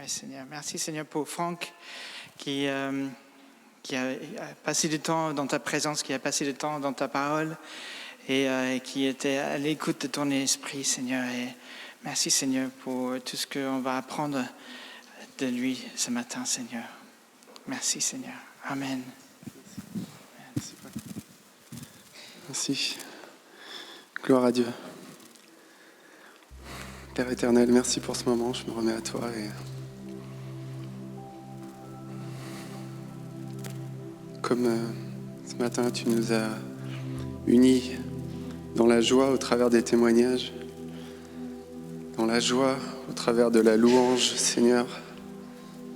Oui, Seigneur. Merci, Seigneur, pour Franck qui a passé du temps dans ta présence, qui a passé du temps dans ta parole et qui était à l'écoute de ton esprit, Seigneur. Et merci, Seigneur, pour tout ce qu'on va apprendre de lui ce matin, Seigneur. Merci, Seigneur. Amen. Merci. Gloire à Dieu. Père éternel, merci pour ce moment. Je me remets à toi et comme ce matin tu nous as unis dans la joie au travers des témoignages, dans la joie au travers de la louange, Seigneur,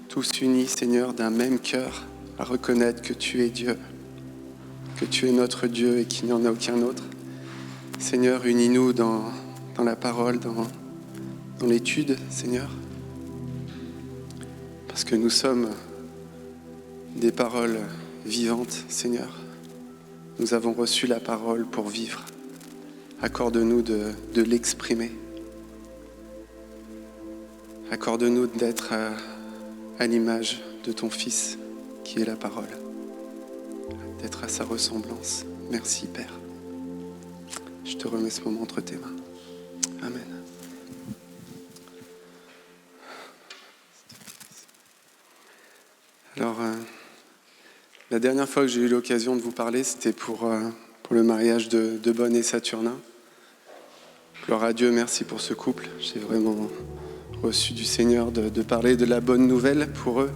tous unis, Seigneur, d'un même cœur à reconnaître que tu es Dieu, que tu es notre Dieu et qu'il n'y en a aucun autre. Seigneur, unis-nous dans la parole, dans l'étude, Seigneur, parce que nous sommes des paroles vivantes, Seigneur. Nous avons reçu la parole pour vivre. Accorde-nous de l'exprimer. Accorde-nous d'être à l'image de ton Fils, qui est la parole, d'être à sa ressemblance. Merci, Père. Je te remets ce moment entre tes mains. Amen. Alors, la dernière fois que j'ai eu l'occasion de vous parler, c'était pour le mariage de Bonne et Saturnin. Gloire à Dieu, merci pour ce couple. J'ai vraiment reçu du Seigneur de parler de la bonne nouvelle pour eux.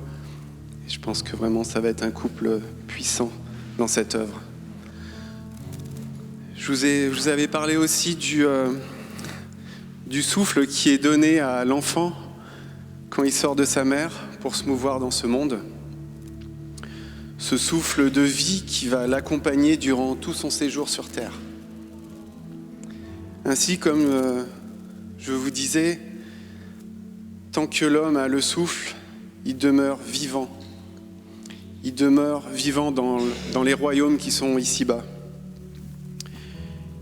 Et je pense que vraiment ça va être un couple puissant dans cette œuvre. Je vous avais parlé aussi du souffle qui est donné à l'enfant quand il sort de sa mère pour se mouvoir dans ce monde. Ce souffle de vie qui va l'accompagner durant tout son séjour sur terre. Ainsi, comme je vous disais, tant que l'homme a le souffle, il demeure vivant. Il demeure vivant dans les royaumes qui sont ici-bas.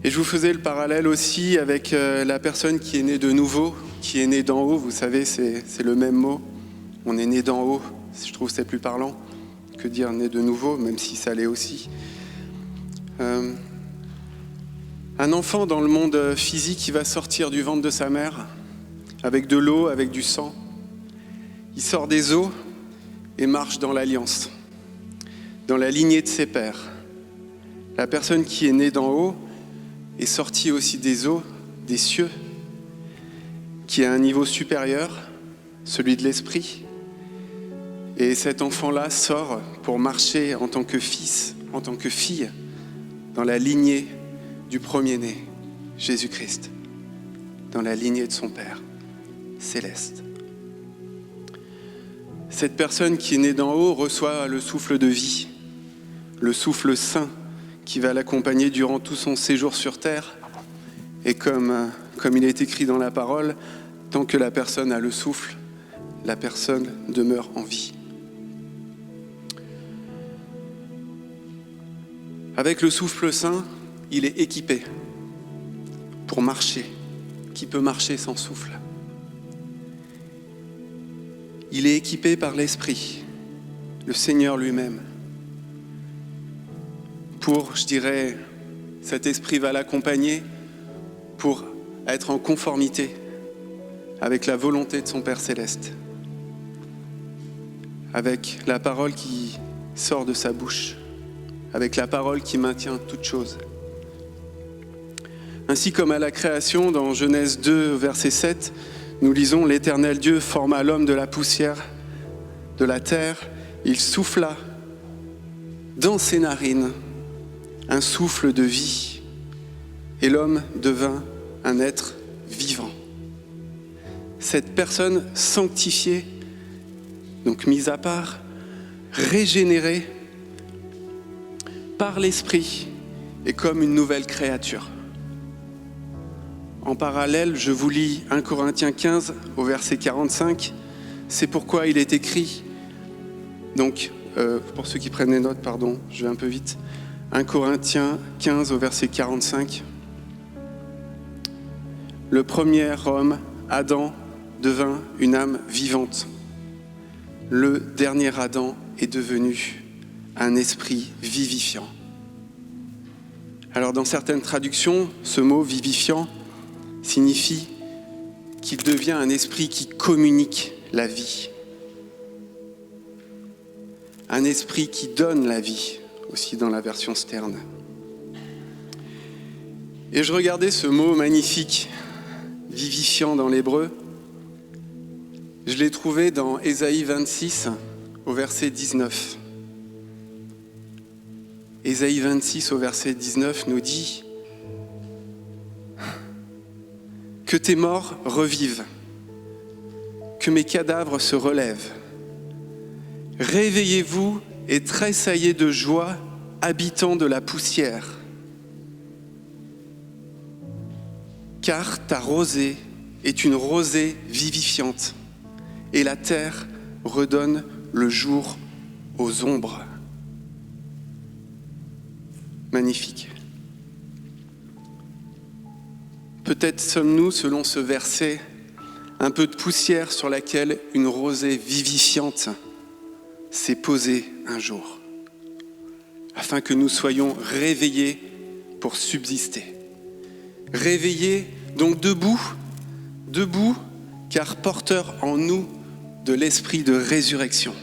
Et je vous faisais le parallèle aussi avec la personne qui est née de nouveau, qui est née d'en haut. Vous savez, c'est le même mot. On est né d'en haut. Je trouve que c'est plus parlant que dire né de nouveau, même si ça l'est aussi. Un enfant dans le monde physique, il va sortir du ventre de sa mère avec de l'eau, avec du sang. Il sort des eaux et marche dans l'alliance, dans la lignée de ses pères. La personne qui est née d'en haut est sortie aussi des eaux, des cieux, qui est à un niveau supérieur, celui de l'esprit. Et cet enfant-là sort pour marcher en tant que fils, en tant que fille, dans la lignée du premier-né, Jésus-Christ, dans la lignée de son Père céleste. Cette personne qui est née d'en haut reçoit le souffle de vie, le souffle saint qui va l'accompagner durant tout son séjour sur terre. Et comme il est écrit dans la parole, tant que la personne a le souffle, la personne demeure en vie. Avec le souffle saint, il est équipé pour marcher. Qui peut marcher sans souffle? Il est équipé par l'Esprit, le Seigneur lui-même. Cet Esprit va l'accompagner pour être en conformité avec la volonté de son Père Céleste, avec la parole qui sort de sa bouche, avec la parole qui maintient toute chose. Ainsi comme à la création, dans Genèse 2, verset 7, nous lisons « L'Éternel Dieu forma l'homme de la poussière de la terre, il souffla dans ses narines un souffle de vie, et l'homme devint un être vivant. » Cette personne sanctifiée, donc mise à part, régénérée par l'Esprit, est comme une nouvelle créature. En parallèle, je vous lis 1 Corinthiens 15 au verset 45. C'est pourquoi il est écrit, donc pour ceux qui prennent les notes, pardon, je vais un peu vite. 1 Corinthiens 15 au verset 45. Le premier homme, Adam, devint une âme vivante. le dernier Adam est devenu un esprit vivifiant. Alors dans certaines traductions, ce mot vivifiant signifie qu'il devient un esprit qui communique la vie. Un esprit qui donne la vie, aussi dans la version Stern. Et je regardais ce mot magnifique, vivifiant dans l'hébreu. Je l'ai trouvé dans Ésaïe 26, au verset 19. Ésaïe 26 au verset 19 nous dit « Que tes morts revivent, que mes cadavres se relèvent. Réveillez-vous et tressaillez de joie, habitants de la poussière. Car ta rosée est une rosée vivifiante, et la terre redonne le jour aux ombres. » Magnifique. Peut-être sommes-nous, selon ce verset, un peu de poussière sur laquelle une rosée vivifiante s'est posée un jour, afin que nous soyons réveillés pour subsister. Réveillés, donc debout, car porteurs en nous de l'esprit de résurrection.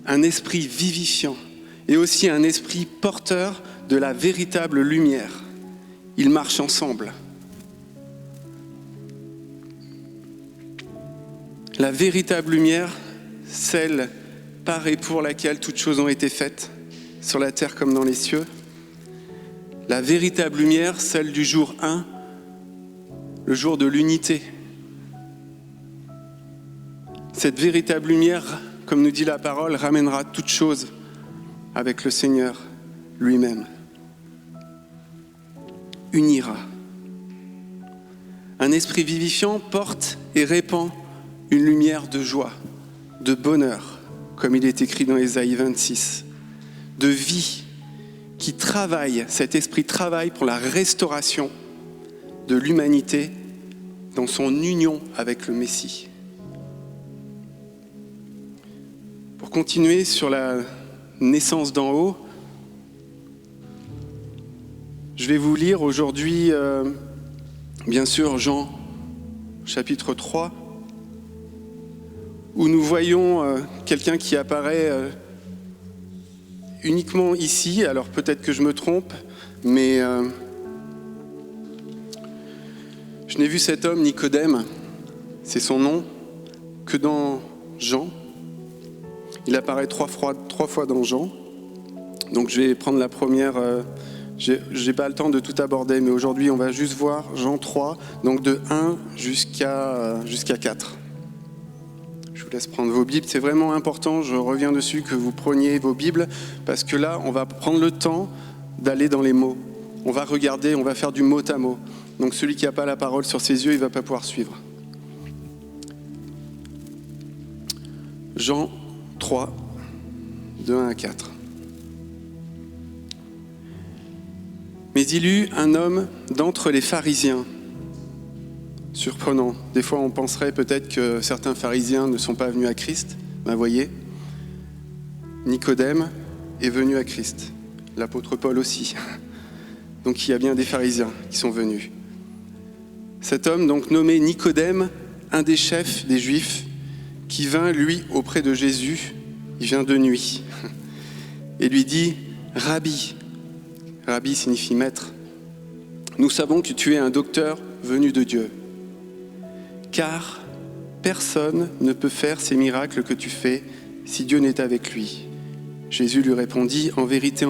Un esprit vivifiant et aussi un esprit porteur de la véritable lumière. Ils marchent ensemble. La véritable lumière, celle par et pour laquelle toutes choses ont été faites, sur la terre comme dans les cieux. La véritable lumière, celle du jour 1, le jour de l'unité. Cette véritable lumière, comme nous dit la parole, ramènera toutes choses avec le Seigneur lui-même. Unira. Un esprit vivifiant porte et répand une lumière de joie, de bonheur, comme il est écrit dans Ésaïe 26, de vie qui travaille, cet esprit travaille pour la restauration de l'humanité dans son union avec le Messie. Pour continuer sur la naissance d'en haut, je vais vous lire aujourd'hui, bien sûr, Jean, chapitre 3, où nous voyons quelqu'un qui apparaît uniquement ici. Alors peut-être que je me trompe, mais je n'ai vu cet homme, Nicodème, c'est son nom, que dans Jean. Il apparaît trois fois dans Jean. Donc je vais prendre la première. J'ai pas le temps de tout aborder, mais aujourd'hui on va juste voir Jean 3, donc de 1 jusqu'à 4. Je vous laisse prendre vos Bibles. C'est vraiment important, je reviens dessus, que vous preniez vos Bibles, parce que là on va prendre le temps d'aller dans les mots. On va regarder, on va faire du mot à mot. Donc celui qui n'a pas la parole sur ses yeux, il ne va pas pouvoir suivre. Jean 3, de 1 à 4. Mais il y eut un homme d'entre les pharisiens. Surprenant. Des fois, on penserait peut-être que certains pharisiens ne sont pas venus à Christ. Ben, voyez, Nicodème est venu à Christ. L'apôtre Paul aussi. Donc, il y a bien des pharisiens qui sont venus. Cet homme, donc nommé Nicodème, un des chefs des Juifs, qui vint, lui, auprès de Jésus, il vient de nuit, et lui dit « Rabbi », Rabbi signifie maître, « Nous savons que tu es un docteur venu de Dieu, car personne ne peut faire ces miracles que tu fais si Dieu n'est avec lui. » Jésus lui répondit, en vérité,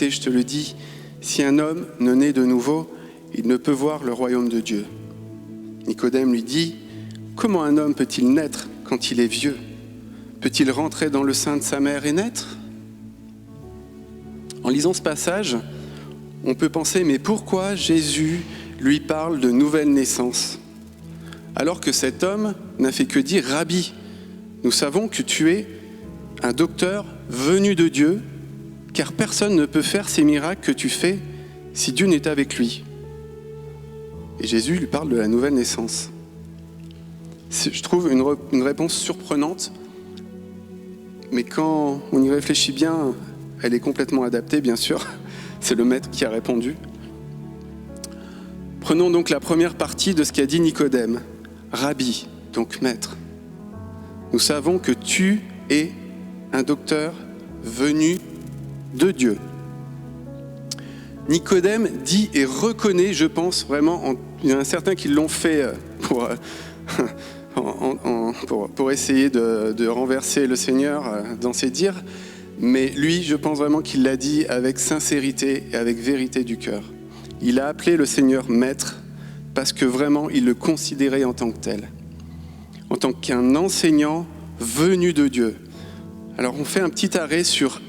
je te le dis, si un homme ne naît de nouveau, il ne peut voir le royaume de Dieu. » Nicodème lui dit, « Comment un homme peut-il naître quand il est vieux? Peut-il rentrer dans le sein de sa mère et naître ?» En lisant ce passage, on peut penser, mais pourquoi Jésus lui parle de nouvelle naissance, alors que cet homme n'a fait que dire « Rabbi, nous savons que tu es un docteur venu de Dieu, car personne ne peut faire ces miracles que tu fais si Dieu n'est avec lui. » Et Jésus lui parle de la nouvelle naissance. Je trouve une réponse surprenante mais quand on y réfléchit bien, elle est complètement adaptée, bien sûr. C'est le maître qui a répondu. Prenons donc la première partie de ce qu'a dit Nicodème. Rabbi, donc maître. Nous savons que tu es un docteur venu de Dieu. Nicodème dit et reconnaît, je pense vraiment, il y en a certains qui l'ont fait pour essayer de renverser le Seigneur dans ses dires, mais lui, je pense vraiment qu'il l'a dit avec sincérité et avec vérité du cœur. Il a appelé le Seigneur maître parce que vraiment il le considérait en tant que tel, en tant qu'un enseignant venu de Dieu. Alors on fait un petit arrêt sur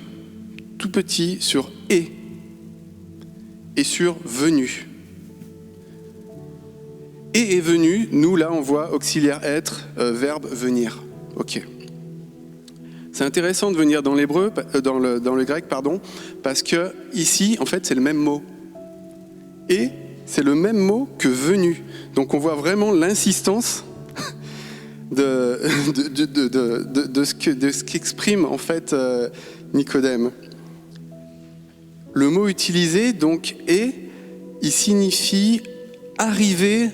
tout petit, sur et sur venu. Et est venu, nous là on voit auxiliaire être, verbe venir. Ok. C'est intéressant de venir dans l'hébreu, dans le grec, parce que ici en fait c'est le même mot. Et c'est le même mot que venu. Donc on voit vraiment l'insistance de ce qu'exprime en fait Nicodème. Le mot utilisé donc est, il signifie arriver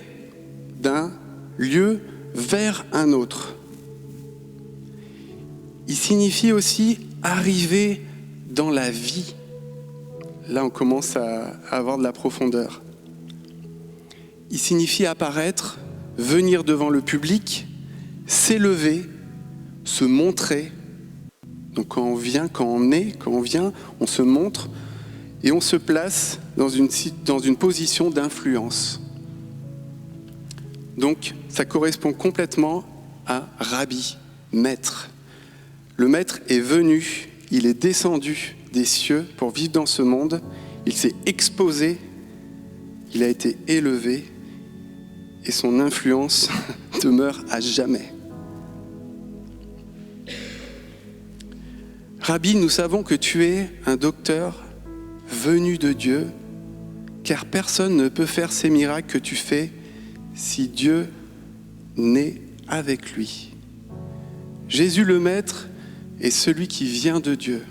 d'un lieu vers un autre. Il signifie aussi arriver dans la vie. Là, on commence à avoir de la profondeur. Il signifie apparaître, venir devant le public, s'élever, se montrer. Donc quand on vient, on se montre et on se place dans une position d'influence. Donc ça correspond complètement à Rabbi, maître. Le maître est venu, il est descendu des cieux pour vivre dans ce monde, il s'est exposé, il a été élevé et son influence demeure à jamais. Rabbi, nous savons que tu es un docteur venu de Dieu, car personne ne peut faire ces miracles que tu fais si Dieu n'est avec lui. Jésus le Maître est celui qui vient de Dieu,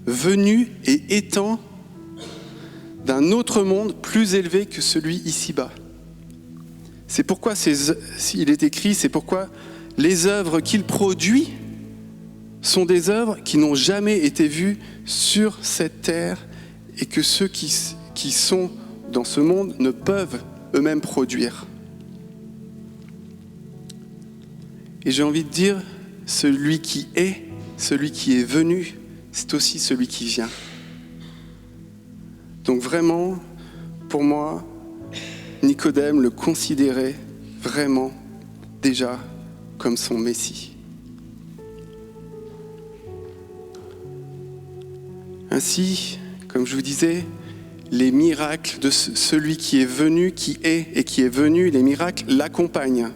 venu et étant d'un autre monde plus élevé que celui ici-bas. C'est pourquoi il est écrit, c'est pourquoi les œuvres qu'il produit sont des œuvres qui n'ont jamais été vues sur cette terre et que ceux qui sont dans ce monde ne peuvent eux-mêmes produire. Et j'ai envie de dire, celui qui est venu, c'est aussi celui qui vient. Donc vraiment, pour moi, Nicodème le considérait vraiment déjà comme son Messie. Ainsi, comme je vous disais, les miracles de celui qui est venu, qui est et qui est venu, les miracles l'accompagnent.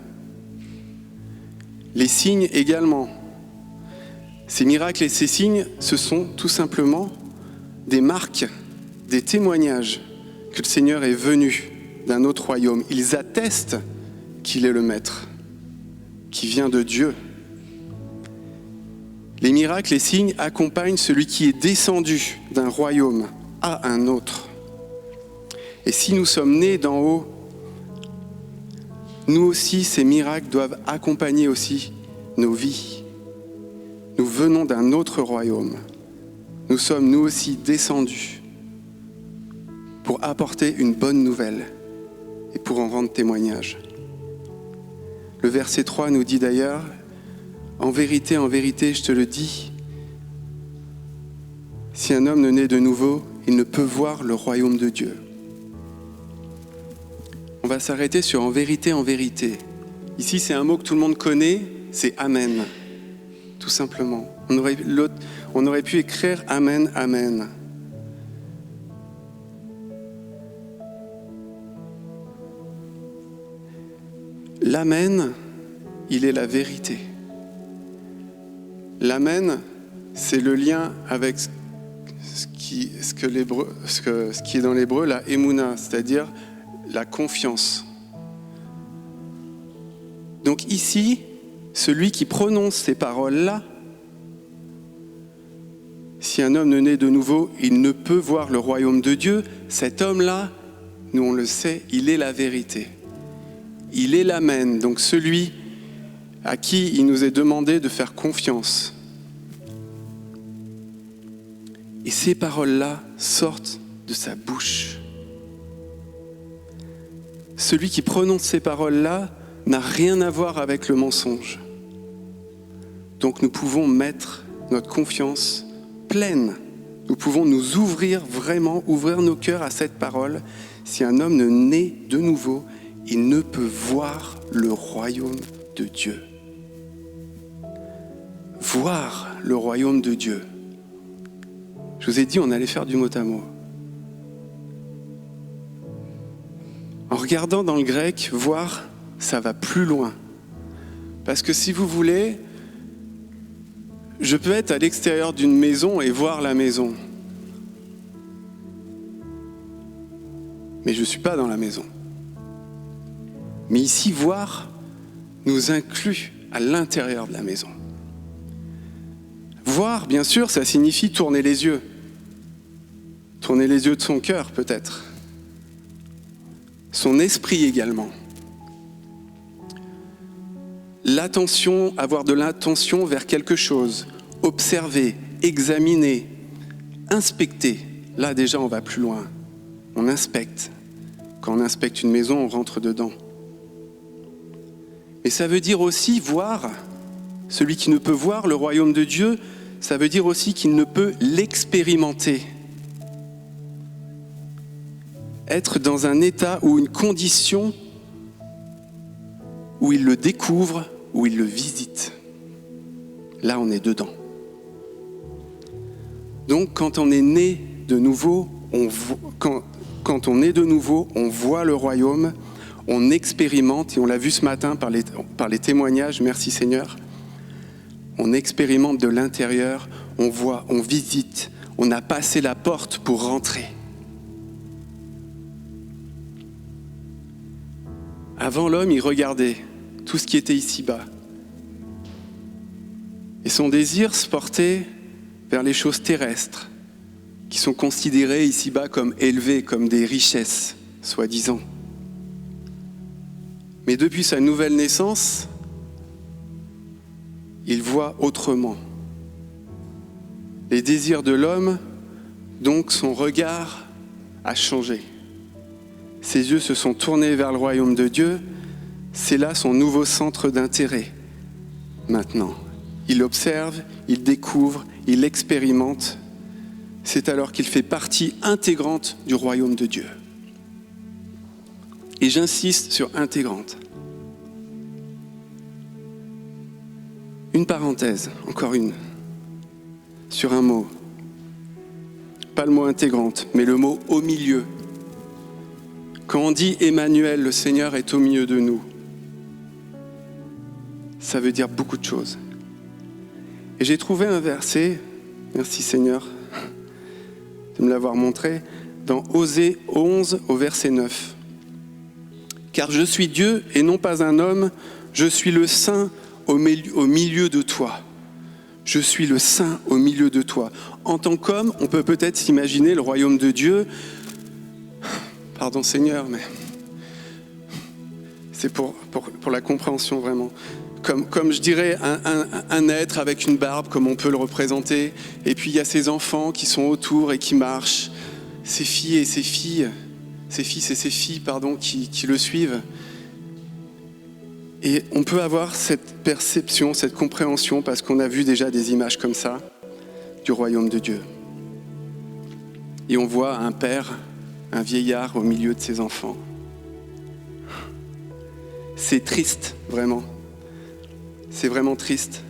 Les signes également. Ces miracles et ces signes, ce sont tout simplement des marques, des témoignages que le Seigneur est venu d'un autre royaume. Ils attestent qu'il est le Maître, qui vient de Dieu. Les miracles et signes accompagnent celui qui est descendu d'un royaume à un autre. Et si nous sommes nés d'en haut, nous aussi, ces miracles doivent accompagner aussi nos vies. Nous venons d'un autre royaume. Nous sommes nous aussi descendus pour apporter une bonne nouvelle et pour en rendre témoignage. Le verset 3 nous dit d'ailleurs, en vérité, je te le dis, si un homme ne naît de nouveau, il ne peut voir le royaume de Dieu. On va s'arrêter sur en vérité. Ici, c'est un mot que tout le monde connaît, c'est Amen, tout simplement. On aurait pu écrire Amen, Amen. L'Amen, il est la vérité. L'Amen, c'est le lien avec ce qui est dans l'hébreu, la émouna, c'est-à-dire la confiance. Donc ici, celui qui prononce ces paroles-là si un homme ne naît de nouveau, il ne peut voir le royaume de Dieu. Cet homme-là, nous on le sait, il est la vérité. Il est l'amen, donc celui à qui il nous est demandé de faire confiance. Et ces paroles-là sortent de sa bouche. Celui qui prononce ces paroles-là n'a rien à voir avec le mensonge. Donc nous pouvons mettre notre confiance pleine. Nous pouvons nous ouvrir vraiment, ouvrir nos cœurs à cette parole. Si un homme ne naît de nouveau, il ne peut voir le royaume de Dieu. Voir le royaume de Dieu. Je vous ai dit, on allait faire du mot à mot. En regardant dans le grec, voir, ça va plus loin. Parce que si vous voulez, je peux être à l'extérieur d'une maison et voir la maison. Mais je ne suis pas dans la maison. Mais ici, voir nous inclut à l'intérieur de la maison. Voir, bien sûr, ça signifie tourner les yeux. Tourner les yeux de son cœur, peut-être. Son esprit également. L'attention, avoir de l'attention vers quelque chose. Observer, examiner, inspecter. Là, déjà, on va plus loin. On inspecte. Quand on inspecte une maison, on rentre dedans. Mais ça veut dire aussi voir. Celui qui ne peut voir le royaume de Dieu, ça veut dire aussi qu'il ne peut l'expérimenter. Être dans un état ou une condition où il le découvre, où il le visite. Là, on est dedans. Donc, quand on est né de nouveau, quand on est de nouveau, on voit le royaume, on expérimente, et on l'a vu ce matin par les témoignages, merci Seigneur, on expérimente de l'intérieur, on voit, on visite, on a passé la porte pour rentrer. Avant, l'homme, il regardait tout ce qui était ici-bas. Et son désir se portait vers les choses terrestres, qui sont considérées ici-bas comme élevées, comme des richesses, soi-disant. Mais depuis sa nouvelle naissance, il voit autrement. Les désirs de l'homme, donc son regard a changé. Ses yeux se sont tournés vers le royaume de Dieu. C'est là son nouveau centre d'intérêt. Maintenant, il observe, il découvre, il expérimente. C'est alors qu'il fait partie intégrante du royaume de Dieu. Et j'insiste sur intégrante. Une parenthèse, encore une, sur un mot. Pas le mot intégrante, mais le mot au milieu. Quand on dit Emmanuel, le Seigneur est au milieu de nous, ça veut dire beaucoup de choses. Et j'ai trouvé un verset, merci Seigneur de me l'avoir montré, dans Osée 11 au verset 9. Car je suis Dieu et non pas un homme, je suis le Saint au milieu de toi. Je suis le Saint au milieu de toi. En tant qu'homme, on peut peut-être s'imaginer le royaume de Dieu. Pardon Seigneur, mais c'est pour la compréhension vraiment. Comme je dirais, un être avec une barbe, comme on peut le représenter. Et puis il y a ces enfants qui sont autour et qui marchent. Ces filles et ces filles, ces fils et ces filles, qui le suivent. Et on peut avoir cette perception, cette compréhension, parce qu'on a vu déjà des images comme ça, du royaume de Dieu. Et on voit un père, un vieillard au milieu de ses enfants. C'est triste, vraiment. C'est vraiment triste.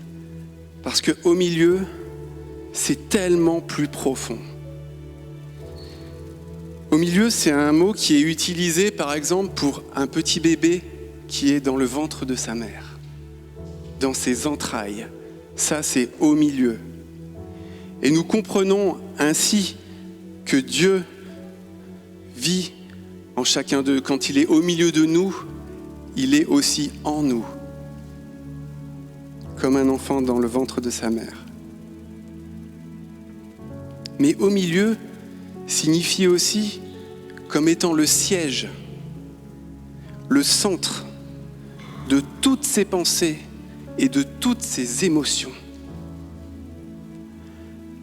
Parce qu'au milieu, c'est tellement plus profond. Au milieu, c'est un mot qui est utilisé, par exemple, pour un petit bébé qui est dans le ventre de sa mère, dans ses entrailles. Ça, c'est au milieu. Et nous comprenons ainsi que Dieu vit en chacun d'eux. Quand il est au milieu de nous, il est aussi en nous, comme un enfant dans le ventre de sa mère. Mais au milieu signifie aussi comme étant le siège, le centre de toutes ses pensées et de toutes ses émotions.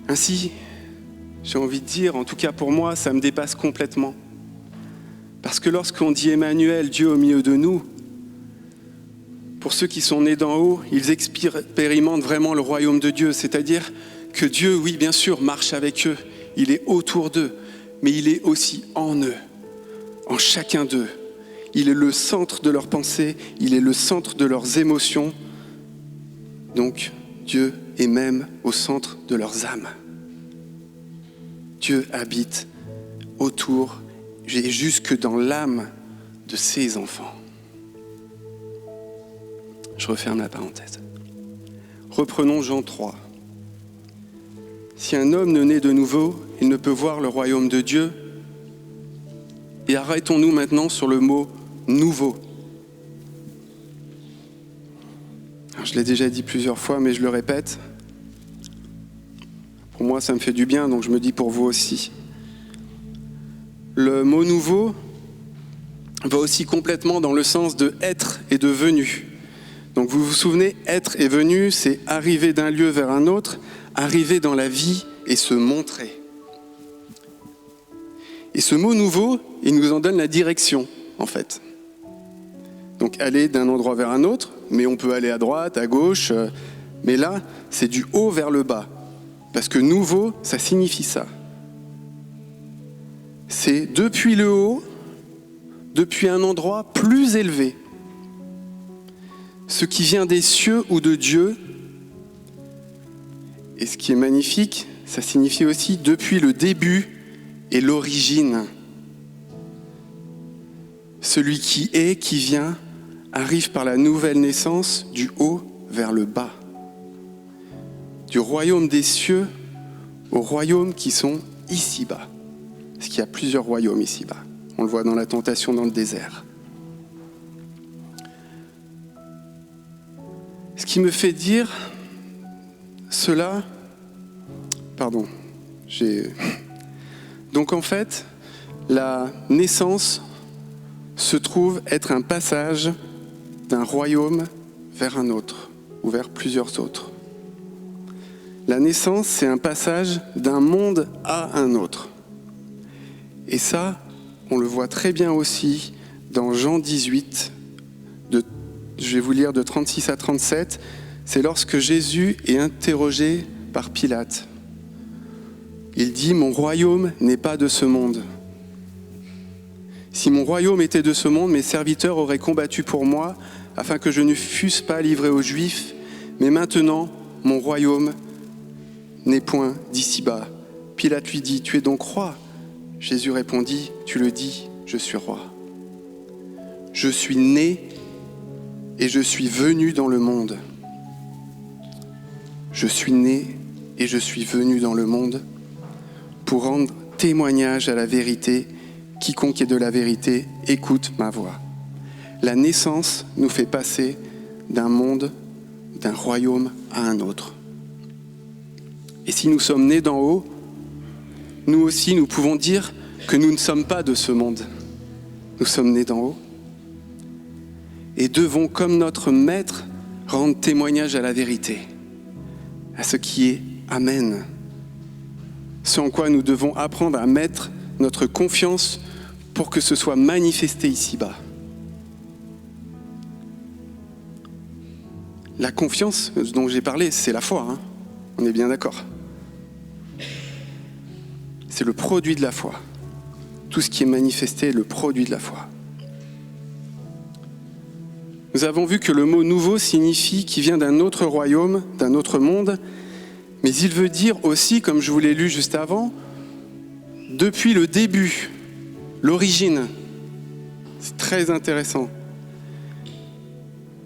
Ainsi, j'ai envie de dire, en tout cas pour moi, ça me dépasse complètement. Parce que lorsqu'on dit Emmanuel, Dieu au milieu de nous, pour ceux qui sont nés d'en haut, ils expérimentent vraiment le royaume de Dieu, c'est-à-dire que Dieu, oui, bien sûr, marche avec eux, il est autour d'eux, mais il est aussi en eux, en chacun d'eux. Il est le centre de leurs pensées, il est le centre de leurs émotions. Donc, Dieu est même au centre de leurs âmes. Dieu habite autour et jusque dans l'âme de ses enfants. Je referme la parenthèse. Reprenons Jean 3. Si un homme ne naît de nouveau, il ne peut voir le royaume de Dieu. Et arrêtons-nous maintenant sur le mot « nouveau ». Alors, je l'ai déjà dit plusieurs fois, mais je le répète. Pour moi, ça me fait du bien, donc je me dis pour vous aussi. Le mot « nouveau » va aussi complètement dans le sens de « être » et de « venu ». Donc vous vous souvenez, être et venu, c'est arriver d'un lieu vers un autre, arriver dans la vie et se montrer. Et ce mot nouveau, il nous en donne la direction, en fait. Donc aller d'un endroit vers un autre, mais on peut aller à droite, à gauche, mais là, c'est du haut vers le bas. Parce que nouveau, ça signifie ça. C'est depuis le haut, depuis un endroit plus élevé. Ce qui vient des cieux ou de Dieu. Et ce qui est magnifique, ça signifie aussi depuis le début et l'origine. Celui qui est, qui vient, arrive par la nouvelle naissance du haut vers le bas. Du royaume des cieux aux royaumes qui sont ici-bas. Parce qu'il y a plusieurs royaumes ici-bas. On le voit dans la tentation dans le désert. Ce qui me fait dire cela, donc en fait, la naissance se trouve être un passage d'un royaume vers un autre, ou vers plusieurs autres. La naissance, c'est un passage d'un monde à un autre. Et ça, on le voit très bien aussi dans Jean 18, je vais vous lire de 36 à 37, c'est lorsque Jésus est interrogé par Pilate. Il dit « Mon royaume n'est pas de ce monde. Si mon royaume était de ce monde, mes serviteurs auraient combattu pour moi, afin que je ne fusse pas livré aux Juifs, mais maintenant, mon royaume n'est point d'ici-bas. » Pilate lui dit « Tu es donc roi ?» Jésus répondit « Tu le dis, je suis roi. Je suis né et je suis venu dans le monde. Je suis né et je suis venu dans le monde pour rendre témoignage à la vérité. Quiconque est de la vérité, écoute ma voix. » La naissance nous fait passer d'un monde, d'un royaume à un autre. Et si nous sommes nés d'en haut, nous aussi, nous pouvons dire que nous ne sommes pas de ce monde. Nous sommes nés d'en haut et devons, comme notre Maître, rendre témoignage à la vérité, à ce qui est Amen. Ce en quoi nous devons apprendre à mettre notre confiance pour que ce soit manifesté ici-bas. La confiance dont j'ai parlé, c'est la foi, hein. On est bien d'accord. C'est le produit de la foi. Tout ce qui est manifesté est le produit de la foi. Nous avons vu que le mot « nouveau » signifie qu'il vient d'un autre royaume, d'un autre monde, mais il veut dire aussi, comme je vous l'ai lu juste avant, depuis le début, l'origine. C'est très intéressant.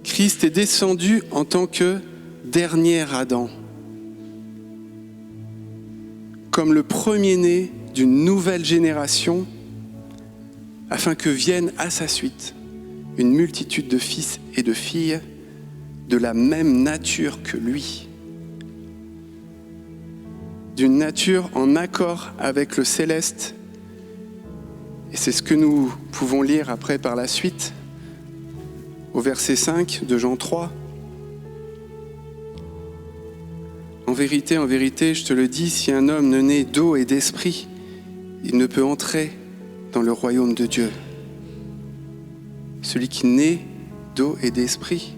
Christ est descendu en tant que dernier Adam, comme le premier-né d'une nouvelle génération, afin que vienne à sa suite une multitude de fils et de filles de la même nature que lui. d'une nature en accord avec le céleste. Et c'est ce que nous pouvons lire après par la suite, au verset 5 de Jean 3. En vérité, je te le dis, si un homme ne naît d'eau et d'esprit, il ne peut entrer dans le royaume de Dieu. Celui qui naît d'eau et d'esprit,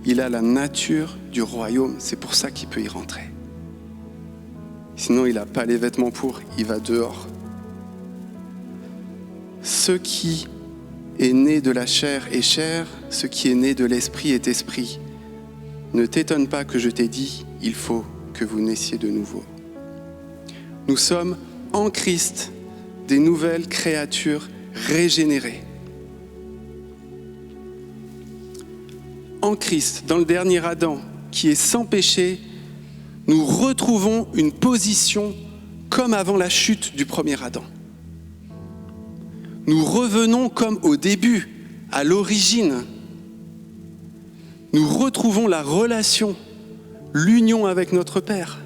il a la nature du royaume. C'est pour ça qu'il peut y rentrer. Sinon, il n'a pas les vêtements pour, il va dehors. Ce qui est né de la chair est chair, ce qui est né de l'esprit est esprit. Ne t'étonne pas que je t'ai dit, il faut que vous naissiez de nouveau. Nous sommes en Christ des nouvelles créatures régénérées. En Christ, dans le dernier Adam, qui est sans péché, nous retrouvons une position comme avant la chute du premier Adam. Nous revenons comme au début, à l'origine. Nous retrouvons la relation, l'union avec notre Père.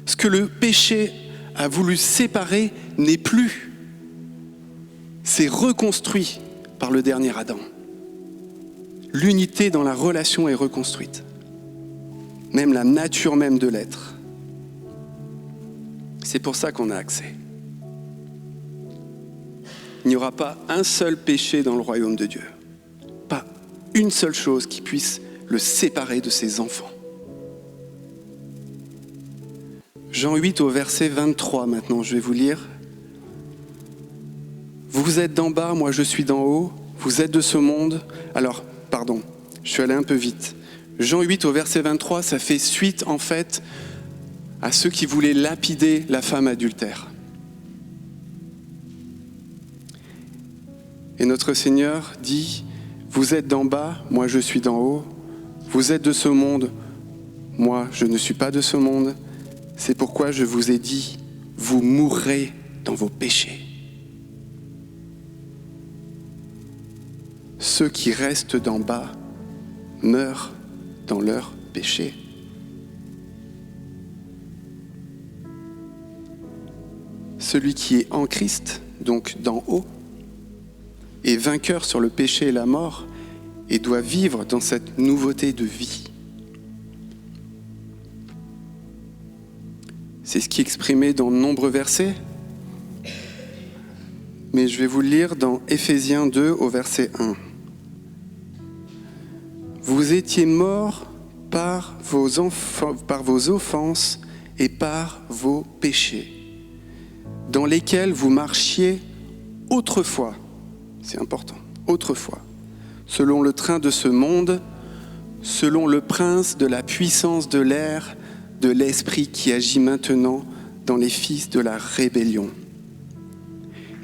Ce que le péché a voulu séparer n'est plus. C'est reconstruit par le dernier Adam. L'unité dans la relation est reconstruite. Même la nature même de l'être. C'est pour ça qu'on a accès. Il n'y aura pas un seul péché dans le royaume de Dieu. Pas une seule chose qui puisse le séparer de ses enfants. Jean 8 au verset 23 maintenant, je vais vous lire. Vous êtes d'en bas, moi je suis d'en haut. Vous êtes de ce monde. Alors, pardon, je suis allé un peu vite. Jean 8 au verset 23, ça fait suite en fait à ceux qui voulaient lapider la femme adultère. Et notre Seigneur dit, vous êtes d'en bas, moi je suis d'en haut. Vous êtes de ce monde, moi je ne suis pas de ce monde. C'est pourquoi je vous ai dit, vous mourrez dans vos péchés. Ceux qui restent d'en bas meurent dans leurs péchés. Celui qui est en Christ, donc d'en haut, est vainqueur sur le péché et la mort et doit vivre dans cette nouveauté de vie. C'est ce qui est exprimé dans de nombreux versets, mais je vais vous le lire dans Éphésiens 2 au verset 1. Vous étiez morts par vos offenses et par vos péchés, dans lesquels vous marchiez autrefois, c'est important, autrefois, selon le train de ce monde, selon le prince de la puissance de l'air, de l'esprit qui agit maintenant dans les fils de la rébellion.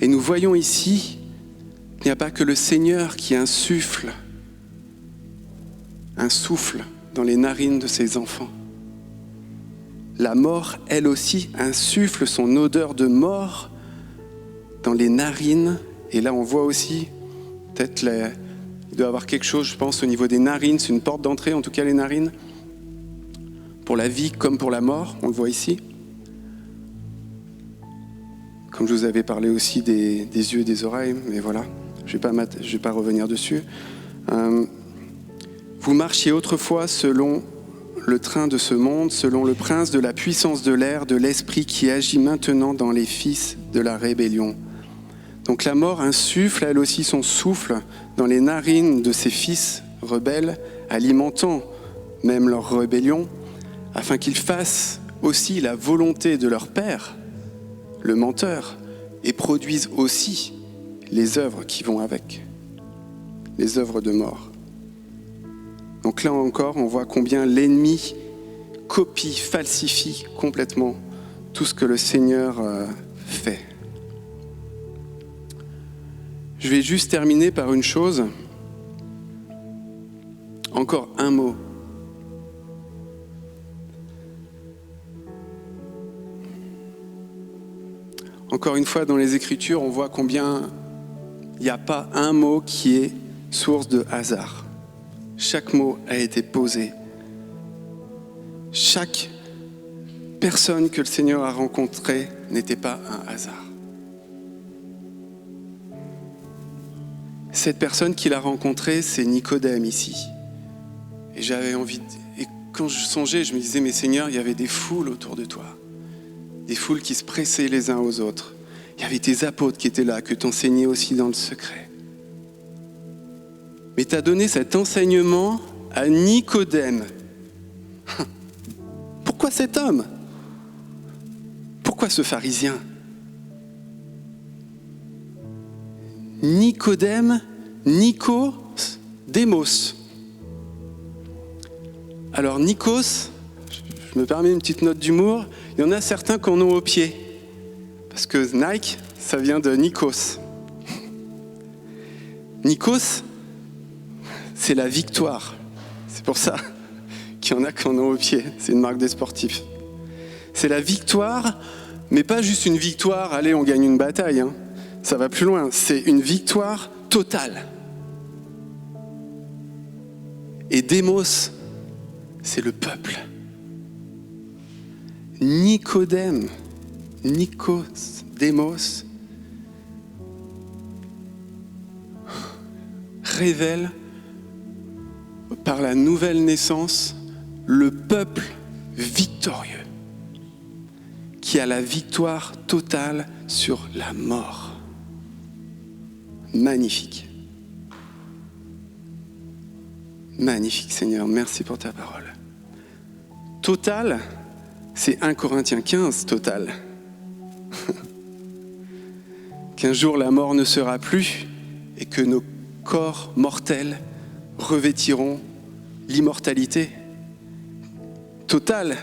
Et nous voyons ici qu'il n'y a pas que le Seigneur qui insuffle un souffle dans les narines de ses enfants. La mort, elle aussi, insuffle son odeur de mort dans les narines. Et là, on voit aussi, peut-être, il doit y avoir quelque chose, je pense, au niveau des narines. C'est une porte d'entrée, en tout cas les narines, pour la vie comme pour la mort. On le voit ici. Comme je vous avais parlé aussi des yeux et des oreilles, mais voilà, je vais pas revenir dessus. Vous marchiez autrefois selon le train de ce monde, selon le prince de la puissance de l'air, de l'esprit qui agit maintenant dans les fils de la rébellion. Donc la mort insuffle elle aussi son souffle dans les narines de ses fils rebelles, alimentant même leur rébellion, afin qu'ils fassent aussi la volonté de leur père, le menteur, et produisent aussi les œuvres qui vont avec, les œuvres de mort. Donc là encore, on voit combien l'ennemi copie, falsifie complètement tout ce que le Seigneur fait. Je vais juste terminer par une chose. Encore un mot. Encore une fois, dans les Écritures, on voit combien il n'y a pas un mot qui est source de hasard. Chaque mot a été posé. Chaque personne que le Seigneur a rencontrée n'était pas un hasard. Cette personne qu'il a rencontrée, c'est Nicodème ici. Et j'avais envie et quand je songeais, je me disais, mais Seigneur, il y avait des foules autour de toi. Des foules qui se pressaient les uns aux autres. Il y avait tes apôtres qui étaient là, que tu enseignais aussi dans le secret. Mais tu as donné cet enseignement à Nicodème. Pourquoi cet homme ? Pourquoi ce pharisien ? Nicodème, Démos. Alors Nikos, je me permets une petite note d'humour, il y en a certains qui en ont au pied. Parce que Nike, ça vient de Nikos. Nikos, c'est la victoire. C'est pour ça qu'il y en a qui en ont au pied. C'est une marque des sportifs. C'est la victoire, mais pas juste une victoire, allez, on gagne une bataille. Hein. Ça va plus loin. C'est une victoire totale. Et Démos, c'est le peuple. Nicodème, Démos, révèle par la nouvelle naissance le peuple victorieux qui a la victoire totale sur la mort. Magnifique. Magnifique Seigneur, merci pour ta parole. Total, c'est 1 Corinthiens 15, total. Qu'un jour la mort ne sera plus et que nos corps mortels revêtiront l'immortalité. Total,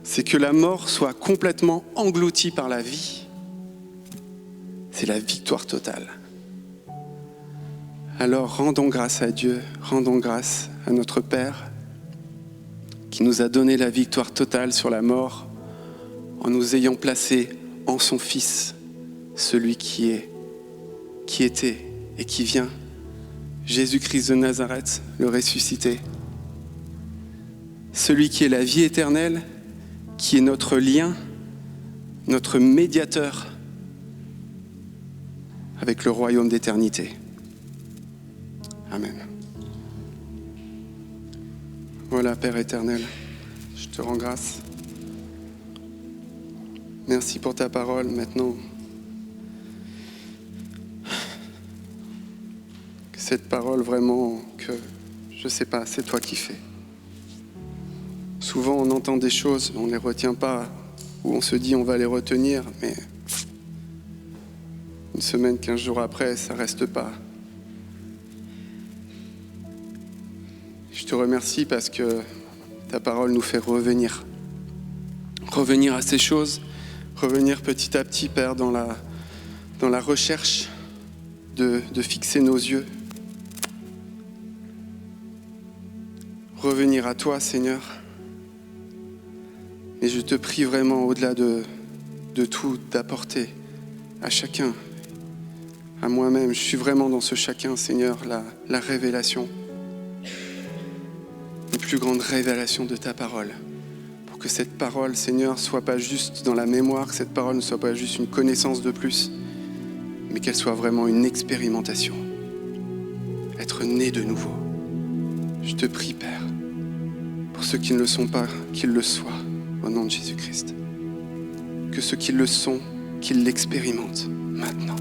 c'est que la mort soit complètement engloutie par la vie. C'est la victoire totale. Alors rendons grâce à Dieu, rendons grâce à notre Père qui nous a donné la victoire totale sur la mort en nous ayant placés en son Fils, celui qui était et qui vient, Jésus-Christ de Nazareth, le ressuscité. Celui qui est la vie éternelle, qui est notre lien, notre médiateur avec le royaume d'éternité. Amen. Voilà, Père éternel, je te rends grâce. Merci pour ta parole. Maintenant, que cette parole vraiment, que je sais pas, c'est toi qui fais. Souvent, on entend des choses, on ne les retient pas, ou on se dit on va les retenir, mais une semaine, 15 jours après, ça reste pas. Je te remercie parce que ta parole nous fait revenir à ces choses, revenir petit à petit, Père, dans la recherche de fixer nos yeux. Revenir à toi, Seigneur. Et je te prie vraiment, au-delà de tout, d'apporter à chacun, à moi-même, je suis vraiment dans ce chacun, Seigneur, la révélation. Une plus grande révélation de ta parole. Pour que cette parole, Seigneur, soit pas juste dans la mémoire, que cette parole ne soit pas juste une connaissance de plus, mais qu'elle soit vraiment une expérimentation. Être né de nouveau. Je te prie, Père, pour ceux qui ne le sont pas, qu'ils le soient, au nom de Jésus-Christ. Que ceux qui le sont, qu'ils l'expérimentent maintenant.